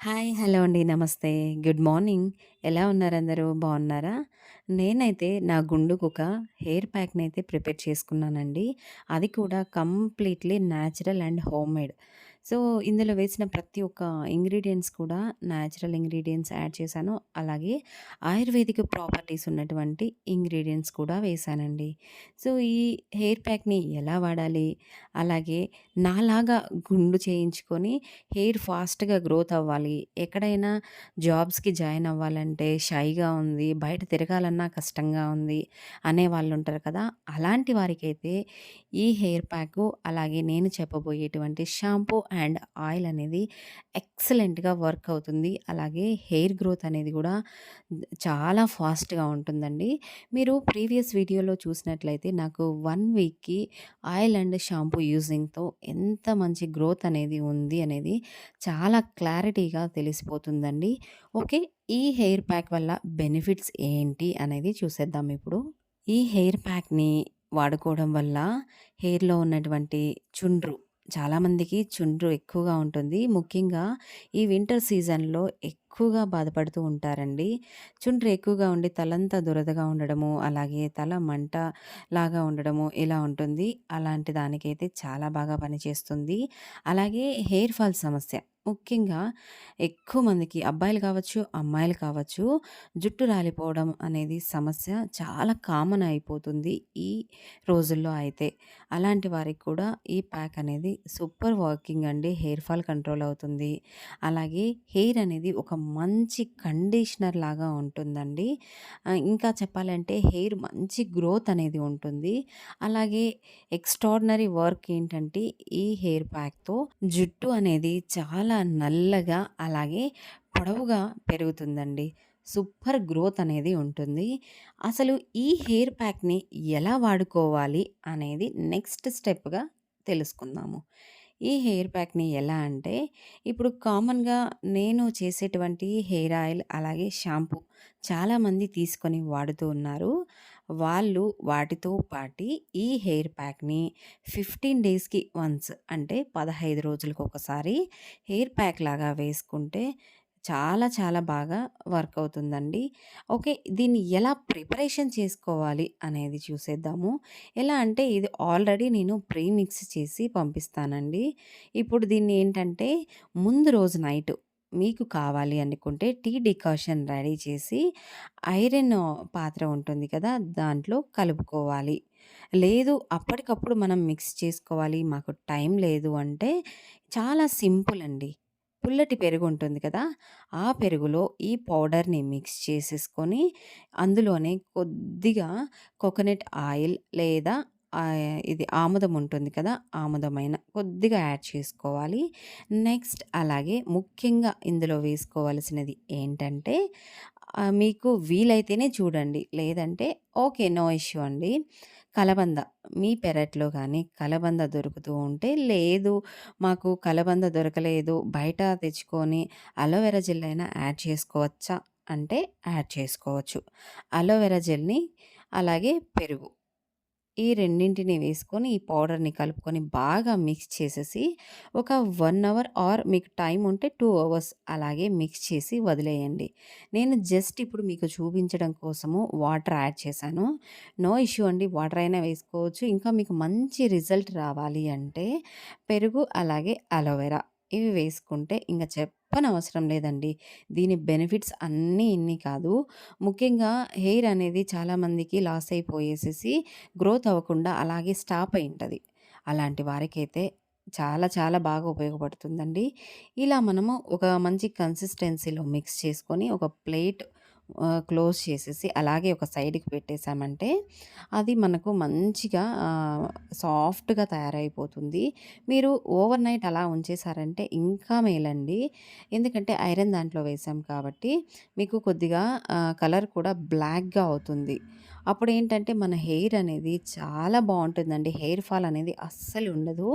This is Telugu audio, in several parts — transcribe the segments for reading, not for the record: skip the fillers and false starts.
హాయ్. హలో అండి. నమస్తే. Good morning. ఎలా ఉన్నారందరూ? బావున్నారా? నేనైతే నా గుండుకొక హెయిర్ ప్యాక్‌నైతే ప్రిపేర్ చేసుకున్నానండి. అది కూడా completely natural and homemade. So, ఇందులో వేసిన ప్రతి ఒక్క ఇంగ్రీడియెంట్స్ కూడా న్యాచురల్ ఇంగ్రీడియెంట్స్ యాడ్ చేశాను. అలాగే ఆయుర్వేదిక్ ప్రాపర్టీస్ ఉన్నటువంటి ఇంగ్రీడియెంట్స్ కూడా వేశానండి. సో, ఈ హెయిర్ ప్యాక్‌ని ఎలా వాడాలి? అలాగే నాలాగా గుండు చేయించుకొని హెయిర్ ఫాస్ట్‌గా గ్రోత్ అవ్వాలి. ఎక్కడైనా జాబ్స్‌కి జాయిన్ అవ్వాలంటే షైగా ఉంది, బయట తిరగాలన్నా కష్టంగా ఉంది అనేవాళ్ళుంటారు కదా! అలాంటి వారికైతే ఈ హెయిర్ ప్యాకు, అలాగే నేను చెప్పబోయేటువంటి షాంపూ అండ్ ఆయిల్ అనేది ఎక్సలెంట్‌గా వర్క్ అవుతుంది. అలాగే హెయిర్ గ్రోత్ అనేది గూడా చాలా ఫాస్ట్‌గా ఉంటుందండి. మీరు ప్రీవియస్ వీడియోలో చూసినట్లయితే నాకు 1 వీక్‌కి ఆయిల్ అండ్ షాంపూ యూజింగ్‌తో ఎంత మంచి గ్రోత్ అనేది ఉంది అనేది చాలా క్లారిటీగా తెలిసిపోతుందండి. ఓకే. ఈ హెయిర్ ప్యాక్ వల్ల బెనిఫిట్స్ ఏంటి అనేది చూసేద్దాం ఇప్పుడు. ఈ హెయిర్ ప్యాక్‌ని వాడుకోవడం వల్ల హెయిర్‌లో ఉన్నటువంటి చుండ్రు, చాలామందికి చుండ్రు ఎక్కువగా ఉంటుంది. ముఖ్యంగా ఈ వింటర్ సీజన్‌లో ఎక్కువగా బాధపడుతూ ఉంటారండి. చుండ్రు ఎక్కువగా ఉండి తలంతా దురదగా ఉండడము, అలాగే తల మంట లాగా ఉండడము ఇలా ఉంటుంది. అలాంటి దానికైతే చాలా బాగా పనిచేస్తుంది. అలాగే హెయిర్ ఫాల్ సమస్య ముఖ్యంగా ఎక్కువ మందికి అబ్బాయిలు కావచ్చు, అమ్మాయిలు కావచ్చు, జుట్టు రాలిపోవడం అనేది సమస్య చాలా కామన్ అయిపోతుంది ఈ రోజుల్లో అయితే. అలాంటి వారికి కూడా ఈ ప్యాక్ అనేది సూపర్ వర్కింగ్ అండి. హెయిర్ ఫాల్ కంట్రోల్ అవుతుంది. అలాగే హెయిర్ అనేది ఒక మంచి కండిషనర్ లాగా ఉంటుందండి. ఇంకా చెప్పాలంటే హెయిర్ మంచి గ్రోత్ అనేది ఉంటుంది. అలాగే ఎక్స్ట్రార్డినరీ వర్క్ ఏంటంటే ఈ హెయిర్ ప్యాక్‌తో జుట్టు అనేది చాలా నల్లగా అలాగే పొడవుగా పెరుగుతుందండి. సూపర్ గ్రోత్ అనేది ఉంటుంది. అసలు ఈ హెయిర్ ప్యాక్‌ని ఎలా వాడుకోవాలి అనేది నెక్స్ట్ స్టెప్‌గా తెలుసుకుందాము. ఈ హెయిర్ ప్యాక్‌ని ఎలా అంటే, ఇప్పుడు కామన్‌గా నేను చేసేటువంటి హెయిర్ ఆయిల్ అలాగే షాంపూ చాలామంది తీసుకొని వాడుతూ ఉన్నారు. వాళ్ళు వాటితో పాటి ఈ హెయిర్ ప్యాక్‌ని 15 డేస్‌కి వన్స్ అంటే 15 రోజులకొకసారి హెయిర్ ప్యాక్ లాగా వేసుకుంటే చాలా చాలా బాగా వర్క్ అవుతుందండి. ఓకే. దీన్ని ఎలా ప్రిపరేషన్ చేసుకోవాలి అనేది చూసేద్దాము. ఎలా అంటే ఇది ఆల్రెడీ నేను ప్రీ మిక్స్ చేసి పంపిస్తానండి. ఇప్పుడు దీన్ని ఏంటంటే ముందు రోజు నైట్ మీకు కావాలి అనుకుంటే టీ డికాషన్ రెడీ చేసి ఐరన్ పాత్ర ఉంటుంది కదా! దాంట్లో కలుపుకోవాలి. లేదు అప్పటికప్పుడు మనం మిక్స్ చేసుకోవాలి, మాకు టైం లేదు అంటే చాలా సింపుల్ అండి. పుల్లటి పెరుగు ఉంటుంది కదా! ఆ పెరుగులో ఈ పౌడర్‌ని మిక్స్ చేసేసుకొని అందులోనే కొద్దిగా కోకోనట్ ఆయిల్ లేదా ఇది ఆముదం ఉంటుంది కదా! ఆముదమైన కొద్దిగా యాడ్ చేసుకోవాలి. నెక్స్ట్ అలాగే ముఖ్యంగా ఇందులో వేసుకోవాల్సినది ఏంటంటే మీకు వీలైతేనే చూడండి. లేదంటే ఓకే. నో ఇష్యూ అండి. కలబంద మీ పెరట్లో గానీ కలబంద దొరుకుతూ ఉంటే, లేదు మాకు కలబంద దొరకలేదు బయట తెచ్చుకొని అలోవెరా జెల్ అయినా యాడ్ చేసుకోవచ్చా అంటే యాడ్ చేసుకోవచ్చు. అలోవెరా జెల్‌ని అలాగే పెరుగు ఈ రెండింటిని వేసుకొని, ఈ పౌడర్‌ని కలుపుకొని బాగా మిక్స్ చేసేసి, ఒక 1 అవర్ ఆర్ మీకు టైమ్ ఉంటే 2 అవర్స్ అలాగే మిక్స్ చేసి వదిలేయండి. నేను జస్ట్ ఇప్పుడు మీకు చూపించడం కోసము వాటర్ యాడ్ చేశాను. నో ఇష్యూ అండి. వాటర్ అయినా వేసుకోవచ్చు. ఇంకా మీకు మంచి రిజల్ట్ రావాలి అంటే పెరుగు అలాగే అలోవెరా ఇవి వేసుకుంటే ఇంక చెప్పనవసరం లేదండి. దీని బెనిఫిట్స్ అన్నీ ఇన్ని కాదు. ముఖ్యంగా హెయిర్ అనేది చాలామందికి లాస్ అయిపోయేసేసి గ్రోత్ అవ్వకుండా అలాగే స్టాప్ అయింటది. అలాంటి వారికైతే చాలా చాలా బాగా ఉపయోగపడుతుందండి. ఇలా మనము ఒక మంచి కన్సిస్టెన్సీలో మిక్స్ చేసుకొని ఒక ప్లేట్ క్లోజ్ చేసేసి అలాగే ఒక సైడ్‌కి పెట్టేసామంటే అది మనకు మంచిగా సాఫ్ట్‌గా తయారైపోతుంది. మీరు ఓవర్ నైట్ అలా ఉంచేసారంటే ఇంకా మేలండి. ఎందుకంటే ఐరన్ దాంట్లో వేసాం కాబట్టి మీకు కొద్దిగా కలర్ కూడా బ్లాక్‌గా అవుతుంది. అప్పుడేంటంటే మన హెయిర్ అనేది చాలా బావుంటుందండి. హెయిర్ ఫాల్ అనేది అస్సలు ఉండదు.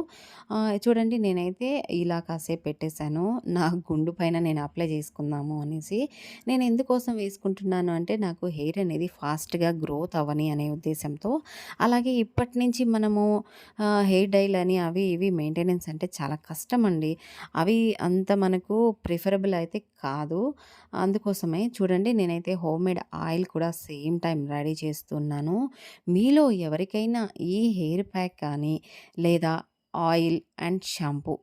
చూడండి నేనైతే ఇలా కాసేపు పెట్టేసాను. నా గుండు పైన నేను అప్లై చేసుకుందాము అనేసి. నేను ఎందుకోసం వేసుకుంటున్నాను అంటే నాకు హెయిర్ అనేది ఫాస్ట్‌గా గ్రోత్ అవ్వని అనే ఉద్దేశ్యంతో. అలాగే ఇప్పటి నుంచి మనము హెయిర్ డైల్ అని అవి ఇవి మెయింటెనెన్స్ అంటే చాలా కష్టమండి. అవి అంత మనకు ప్రిఫరబుల్ అయితే కాదు. అందుకోసమే చూడండి నేనైతే హోమ్‌మేడ్ ఆయిల్ కూడా సేమ్ టైమ్ రెడీ చేస్తున్నాను. మీలో ఎవరికైనా ఈ హెయిర్ ప్యాక్ కానీ లేదా ఆయిల్ అండ్ షాంపూ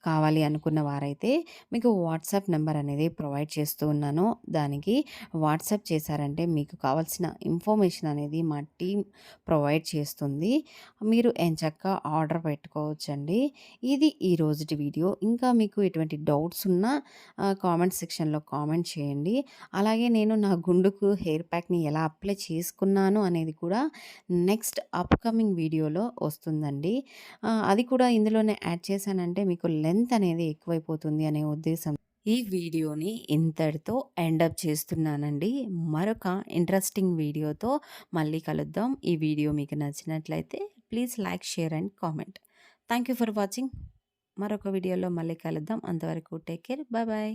కావాలి అనుకున్న వారైతే మీకు వాట్సాప్ నంబర్ అనేది ప్రొవైడ్ చేస్తూ ఉన్నాను. దానికి వాట్సాప్ చేశారంటే మీకు కావాల్సిన ఇన్ఫర్మేషన్ అనేది మా టీమ్ ప్రొవైడ్ చేస్తుంది. మీరు ఎంచక్కా ఆర్డర్ పెట్టుకోవచ్చండి. ఇది ఈ రోజుటి వీడియో. ఇంకా మీకు ఎటువంటి డౌట్స్ ఉన్నా కామెంట్ సెక్షన్‌లో కామెంట్ చేయండి. అలాగే నేను నా గుండుకు హెయిర్ ప్యాక్‌ని ఎలా అప్లై చేసుకున్నాను అనేది కూడా నెక్స్ట్ అప్‌కమింగ్ వీడియోలో వస్తుందండి. అది కూడా ఇందులోనే యాడ్ చేశానంటే మీకు లెంత్ అనేది ఎక్కువైపోతుంది అనే ఉద్దేశం. ఈ వీడియోని ఇంతటితో ఎండ్ అప్ చేస్తున్నానండి. మరొక ఇంట్రెస్టింగ్ వీడియోతో మళ్ళీ కలుద్దాం. ఈ వీడియో మీకు నచ్చినట్లయితే please like, share and comment. Thank you for watching. మరొక వీడియోలో మళ్ళీ కలుద్దాం. అంతవరకు టేక్ కేర్. Bye bye.